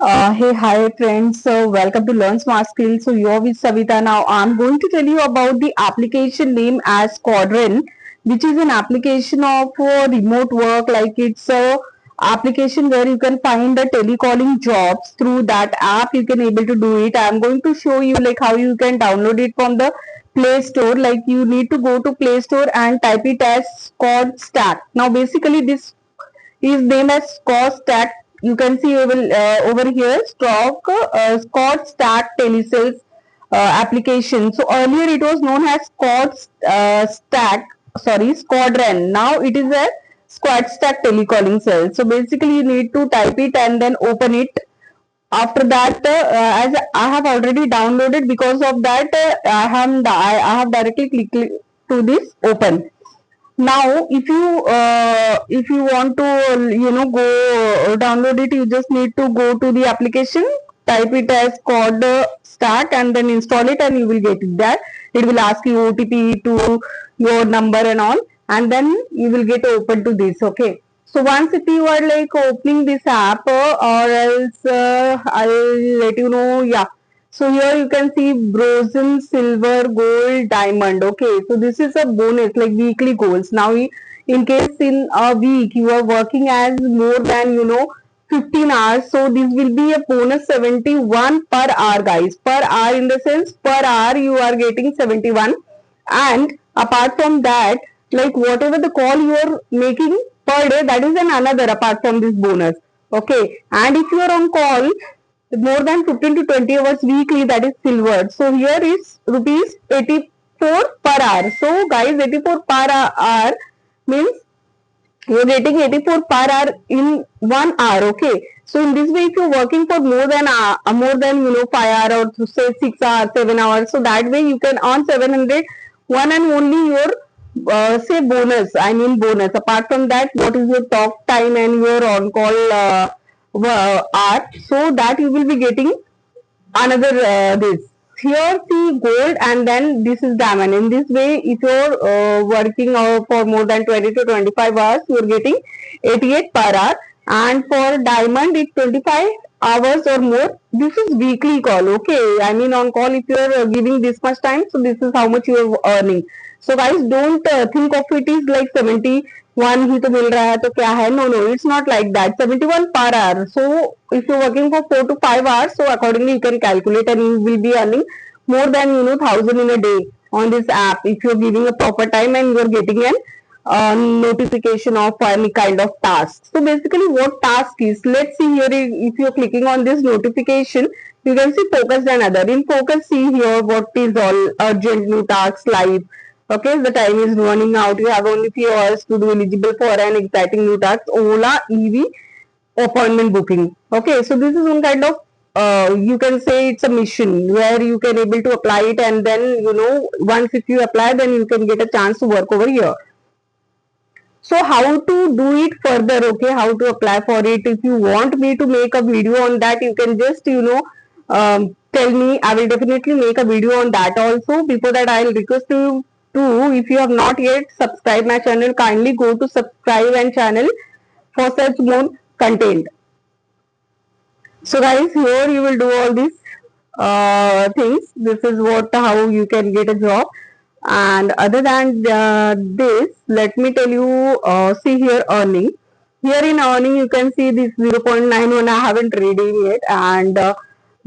Hey, hi friends. So welcome to Learn Smart Skills. So you're with Savita. Now I'm going to tell you about the application name as Quadrin, which is an application of remote work. Like it's a application where you can find the telecalling jobs through that app. You can able to do it. I'm going to show you like how you can download it from the Play Store. Like you need to go to Play Store and type it as Squad Stack. Now basically this is named as Scott Stack. You can see over here Scott Stack Telesales application. So earlier it was known as Squadron. Now it is a Squad Stack Telecalling Cell. So basically you need to type it and then open it. After that, as I have already downloaded, because of that, I have directly clicked to this open. Now if you want to go download it, you just need to go to the application, type it as code stack and then install it, and you will get it there. It will ask you OTP to your number and all, and then you will get open to this. Okay, so once if you are like opening this app, or else I'll let you know. Yeah, so here you can see bronze, silver, gold, diamond. Okay, so this is a bonus like weekly goals. Now, in case in a week you are working as more than 15 hours, so this will be a bonus 71 per hour, guys. Per hour in the sense per hour you are getting 71, and apart from that, like whatever the call you are making per day, that is an another apart from this bonus. Okay, and if you are on call more than 15 to 20 hours weekly, that is silver. So here is rupees 84 per hour. So guys, 84 per hour means you're getting 84 per hour in 1 hour. Okay, so in this way if you're working for more than 5 hours, or say 6 hours, 7 hours, so that way you can earn 700. One and only your say bonus, I mean bonus. Apart from that, what is your talk time and your on call hour, so that you will be getting another this. Here see gold, and then this is diamond. In this way, if you're working for more than 20 to 25 hours, you're getting 88 per hour, and for diamond it's 25 hours or more. This is weekly call. Okay, I mean on call, if you're giving this much time, so this is how much you're earning. So guys, don't think of it is like 71 ही तो मिल रहा है तो क्या है. No, it's not like that. 71 per hour. So if you're working for 4 to 5 hours, so accordingly you can calculate, and you will be earning more than 1,000 in a day on this app if you're giving a proper time and you're getting an notification of any kind of task. So basically what task is, let's see here. If you're clicking on this notification, you can see focus and other. In focus, see here what is all urgent new tasks live. Okay, the time is running out. You have only few hours to do eligible for an exciting new task. Ola EV appointment booking. Okay, so this is one kind of you can say it's a mission where you can able to apply it, and then once if you apply, then you can get a chance to work over here. So how to do it further? Okay, how to apply for it? If you want me to make a video on that, you can just tell me. I will definitely make a video on that also. Before that, I'll request you to, if you have not yet subscribed my channel, kindly go to subscribe and channel for such more content. So guys, here you will do all these things. This is how you can get a job. And other than this, let me tell you, see here earning. Here in earning, you can see this 0.91 I haven't redeemed yet, and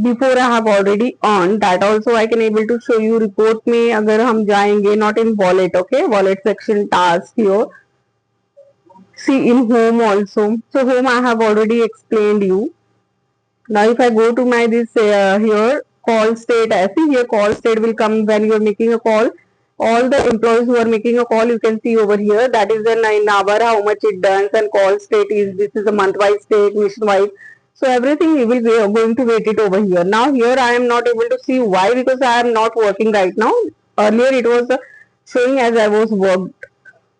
before I have already earned that. Also I can able to show you report में अगर हम जाएंगे, not in wallet. Okay, wallet section task here. See in home also. So home I have already explained you. Now if I go to my this here call state, I see here call state will come when you are making a call. All the employees who are making a call, you can see over here, that is in hour how much it does, and call state is, this is a month wise state, mission wise. So everything you will be going to wait it over here. Now here I am not able to see. Why? Because I am not working right now. Earlier it was showing as I was worked.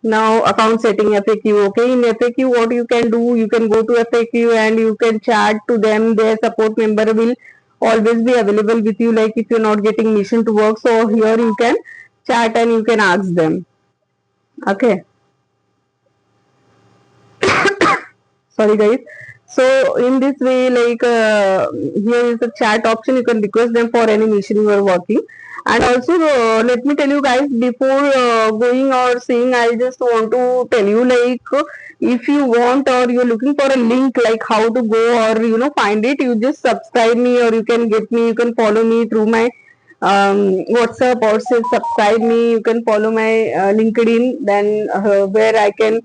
Now account setting FAQ. Okay, in FAQ what you can do, you can go to FAQ and you can chat to them. Their support member will always be available with you, like if you're not getting mission to work, so here you can chat and you can ask them. Okay. Sorry guys. So in this way, like here is the chat option. You can request them for any mission you are working. And also, let me tell you guys, before going or saying, I just want to tell you, like, if you want or you're looking for a link, like how to go or find it, you just subscribe me, or you can get me, you can follow me through my WhatsApp, or say subscribe me. You can follow my LinkedIn, then where I can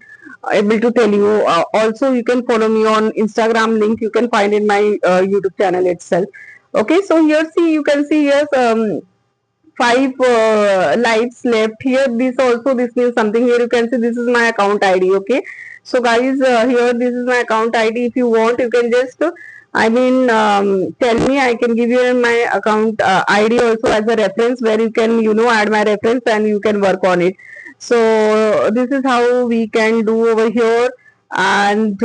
able to tell you. Also, you can follow me on Instagram. Link you can find in my YouTube channel itself. Okay, so here see, you can see here 5 lives left here. This means something. Here you can see this is my account ID. Okay, so guys, here this is my account ID. If you want, you can just tell me. I can give you my account ID also as a reference, where you can add my reference and you can work on it. So this is how we can do over here. And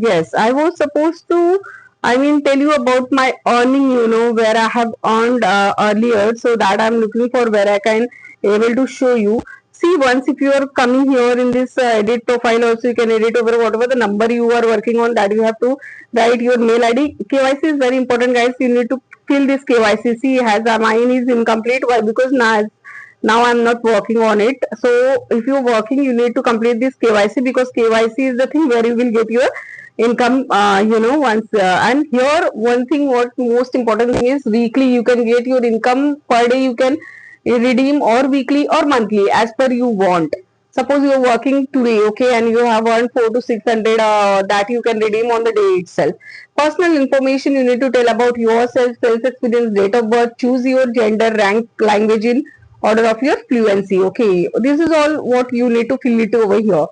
yes, I was supposed to tell you about my earning, where I have earned earlier, so that I'm looking for where I can able to show you. See, once if you are coming here in this edit profile also, you can edit over whatever the number you are working on, that you have to write your mail ID. KYC is very important, guys. You need to fill this KYC. See, has mine is incomplete. Why? Because now I'm not working on it. So if you're working, you need to complete this KYC, because KYC is the thing where you will get your income once and here one thing, what most important thing is, weekly you can get your income. Per day you can redeem, or weekly or monthly, as per you want. Suppose you are working today, okay, and you have earned 4 to 600, that you can redeem on the day itself. Personal information you need to tell about yourself, self experience, date of birth, choose your gender, rank, language in order of your fluency. Okay, this is all what you need to fill it over here,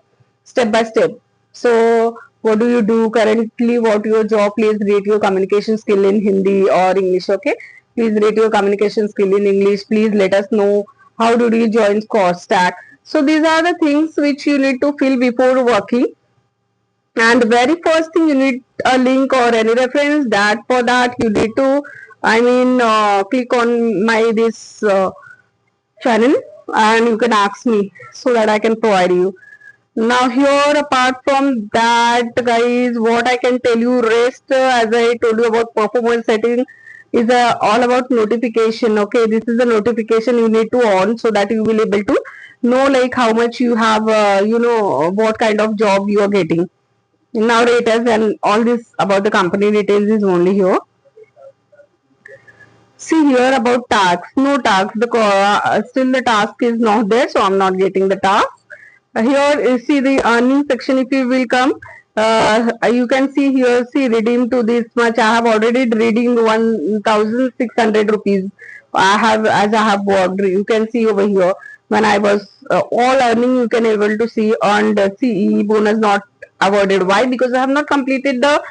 step by step. So what do you do currently, what your job, please rate your communication skill in Hindi or English. Okay, please rate your communication skill in English. Please let us know how did you join Stack. So these are the things which you need to fill before working. And very first thing, you need a link or any reference. That for that you need to click on my this channel, and you can ask me so that I can provide you. Now here, apart from that, guys, what I can tell you, rest as I told you about performance setting, is all about notification. Okay, this is the notification you need to on, so that you will able to know like how much you have, what kind of job you are getting. Now raters and all this about the company details is only here. See here about tax, no tax, still the task is not there, so I'm not getting the task. Here you see the earning section. If you will come, you can see here, see redeem to this much. I have already redeemed 1,600 rupees. I have worked. You can see over here when I was all earning. You can able to see earned CE bonus not awarded. Why? Because I have not completed the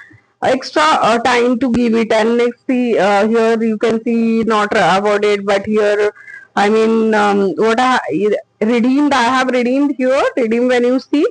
extra time to give it. And next, see here you can see not awarded, but here what I redeemed, I have redeemed here. Redeem, when you see,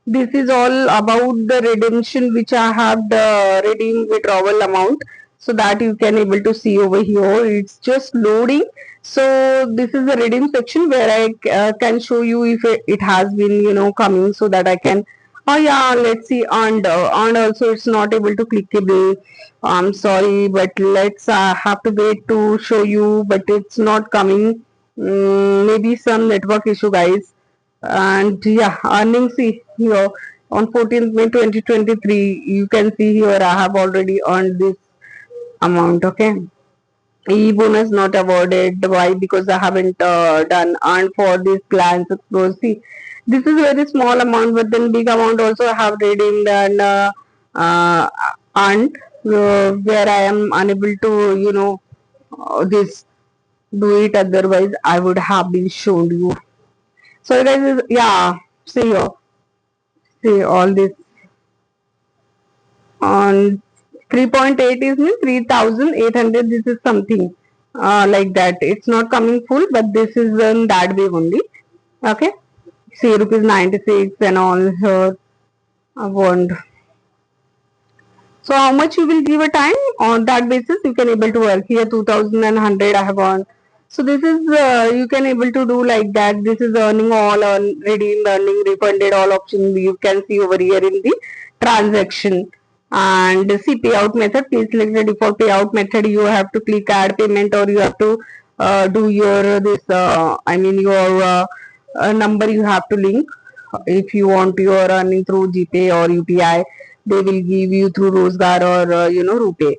this is all about the redemption which I have the redeem withdrawal amount, so that you can able to see over here. It's just loading. So this is the redeem section, where I can show you if it has been coming, so that I can. Oh yeah, let's see. And also it's not able to clickable. I'm sorry, but let's have to wait to show you, but it's not coming. Maybe some network issue, guys. And yeah, earnings, see here on 14th May 2023, you can see here I have already earned this amount. Okay, e bonus not awarded. Why? Because I haven't done earned for this glance explore. See, this is very small amount, but then big amount also I have redeemed and earned, where I am unable to this do it, otherwise I would have been shown you. So guys, yeah, see here, see all this on 3.8 is mean 3,800. This is something like that. It's not coming full, but this is in that way only. Okay, see rupees 96 and all here award. So how much you will give a time, on that basis you can able to work. Here 2,100 I have earned. So this is you can able to do like that. This is earning all, on redeemed, earning, refunded, all options you can see over here in the transaction. And see, payout method, please select the default payout method. You have to click add payment, or you have to do your this I mean your number you have to link. If you want your earning through GPay or UPI, they will give you through Rozgar or RuPay.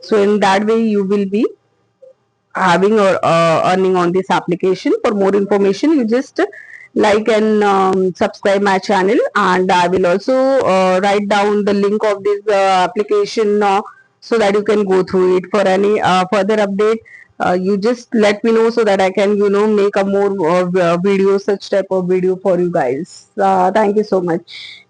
So in that way you will be having or earning on this application. For more information, you just like and subscribe my channel, and I will also write down the link of this application so that you can go through it. For any further update, you just let me know so that I can make a more video, such type of video for you guys. Thank you so much.